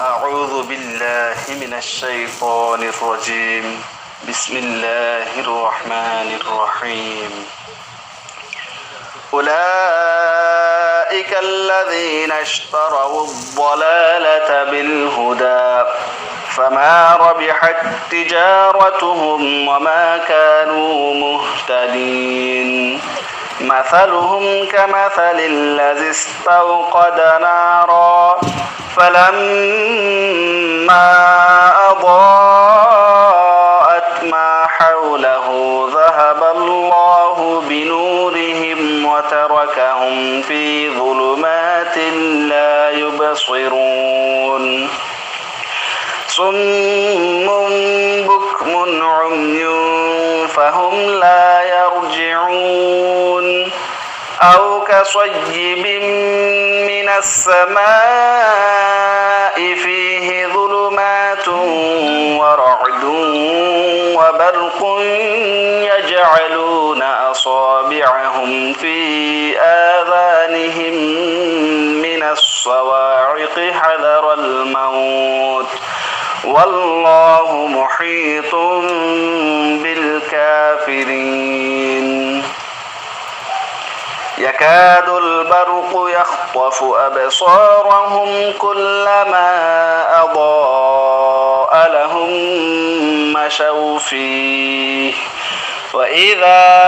أعوذ بالله من الشيطان الرجيم بسم الله الرحمن الرحيم أولئك الذين اشتروا الضلالة بالهدى فما ربحت تجارتهم وما كانوا مهتدين مثلهم كمثل الذي استوقد نارا فلما أضاءت ما حوله ذهب الله بنورهم وتركهم في ظلمات لا يبصرون صم بكم عمي فهم لا يرجعون أو كصيب من السماء فيه ظلمات ورعد وبرق يجعلون أصابعهم في آذانهم من الصواعق حذر الموت والله محيط بالكافرين يكاد البرق يخطف أبصارهم كلما أضاء لهم مشوا فيه وإذا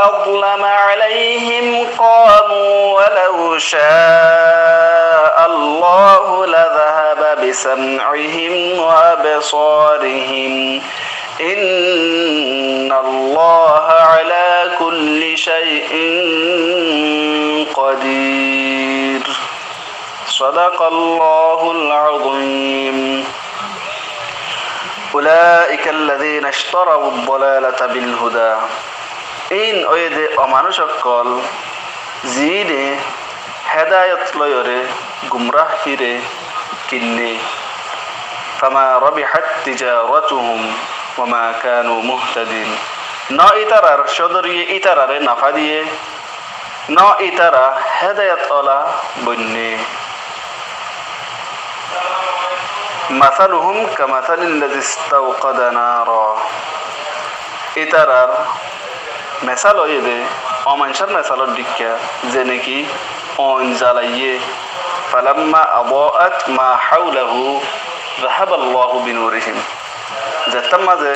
أظلم عليهم قاموا ولو شاء الله لذهب بسمعهم وأبصارهم إن الله على كل شيء قدير صدق الله العظيم أولئك الذين اشتروا الضلالة بالهدى إن أيد أمانوش القول زيد هداية ليره گمراه هيره كني فما ربحت تجارتهم وما كانوا مهتدين না ইতারার সদরিয়ে ইতারারে নাফা দিয়ে না ইতারা হেদায়াত ওলা বন্যে মাসালুহুম কামাসালিল্লাযী ইস্তাওকাদা নারা ইতারার মেসাল হইদে অমানসার মেসালর দিক্কা যে নাকি অন জ্বালাইয়ে ফালাম্মা আদাআত মা হাওলাহু যাহাবাল্লাহু বিনুরিহিম যেতার মাঝে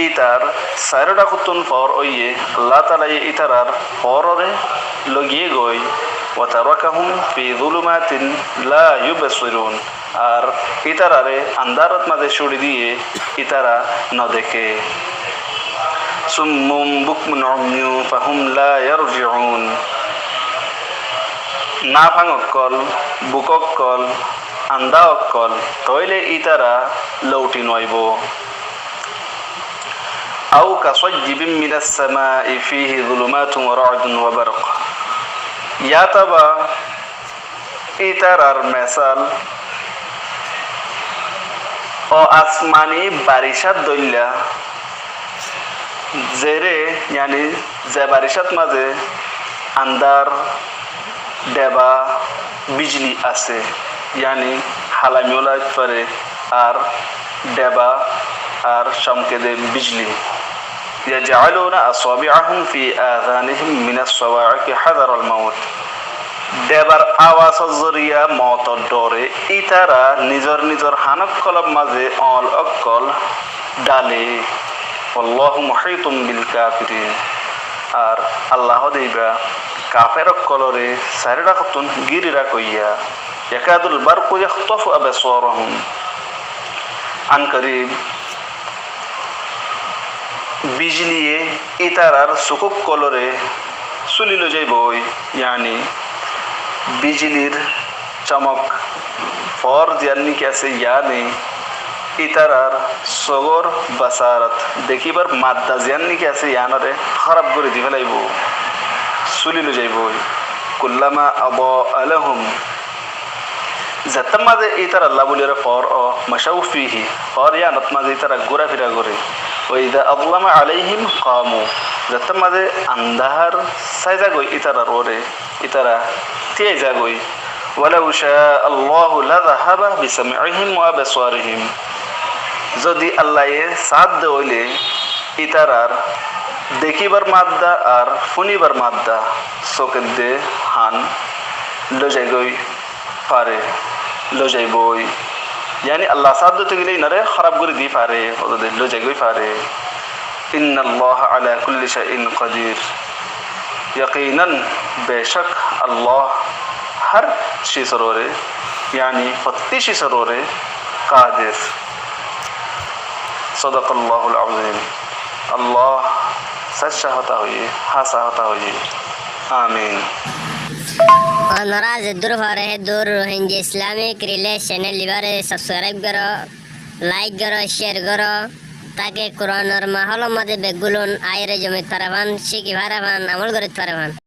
ইতার চাৰিটা খুতুন ফর ওইয়ে আল্লাহ তাআলা ইতারার ফররে লগিয়ে গই ওয়াতারাকাহুম ফি যুলুমাতিন লা ইউবসিরুন আর ইতারারে আন্ধারত মাঝে ছুড়ি দিয়ে ইতারা না দেখে সুম্মুম বুকমুন উময়ু ফাহুম লা ইয়ারজিউন না ভাঙকল বুককল আন্দা অকল তইলে ইতারা লৌটি নইব أو كصيب من السماء فيه ظلمات ورعد وبرق ياتبا ইতারার মেসাল ও আসমানি বারিশাত দইলা জেরে यानी যে বারিশাত মাঝে আন্দার দেবা বিজলি আছে यानी হালামিওলা পারে আর দেবা আর চমকে বিজলি يجعلون أصابعهم في آذانهم من الصواعق حذر الموت দেবার আওয়াজের জরিয়া মওতর ডরে ইতারা নিজর নিজর হানক কলব মাঝে অল অকল ডালে আল্লাহু মুহীতুম বিল কাফিরিন আর আল্লাহ দেবা কাফের কলরে সারিরা কতুন গিরিরা কইয়া ইয়াকাদুল বারকু ইয়াখতাফু আবসারহুম আন করিব বিজলিয়ে ইতারার সুকুক কলরে চুলিল যাইবই यानी বিজলির চমক ফর জানি কেসে यानी ইতারার সগর বাসারত দেখিবার মাদ্দা জানি কেসে ইয়ানরে খারাপ করে দিবে লাইব চুলিল যাইবই কুল্লামা আদাআলাহুম জাতমাদে ইতার আল্লাহ বলিরে ফর ও মাশাউ ফিহি ফর ইয়ানত মাদে ইতারা ঘোরা ফিরা করে ওইদা আযলামা আলাইহিম কামু জাতমাদে আন্ধার সাইজা গই ইতারা রোরে ইতারা তে জাগই ওয়ালাউ শাআ আল্লাহু লাযাহাবা বিসামইহিম ওয়া আবসারিহিম, যদি আল্লাহ সাদ হইলে ইতারার দেখিবার মাদ্দা আর শুনিবার মাদ্দা চোখের দে হান লজাই গই পারে লজাই বই, ইয়ানি আল্লাহ সাদ হতে গেলে ইনারে খারাপ করে দি পারে ওদের লজাই গই পারে। ইন্নাল্লাহ আলা কুল্লি শাইইন কাদির, यकीनन बेशक अल्लाह हर चीज़ सरोरे यानी फत्ती चीज़ सरोरे कादिर। सदक़ल्लाहुल अज़ीम। अल्लाह सच्चा होता हुई हासा होता हुई आमीन। नाराज दूर हो रहे दूर हिंदी इस्लामिक रिलेशन लिबारे सब्सक्राइब करो, लाइक करो, शेयर करो, ताकि कुरान और माहौल मध्य बेगुलन आयरे जमी तरफान शिकी भाराफान अमल करे तरफान।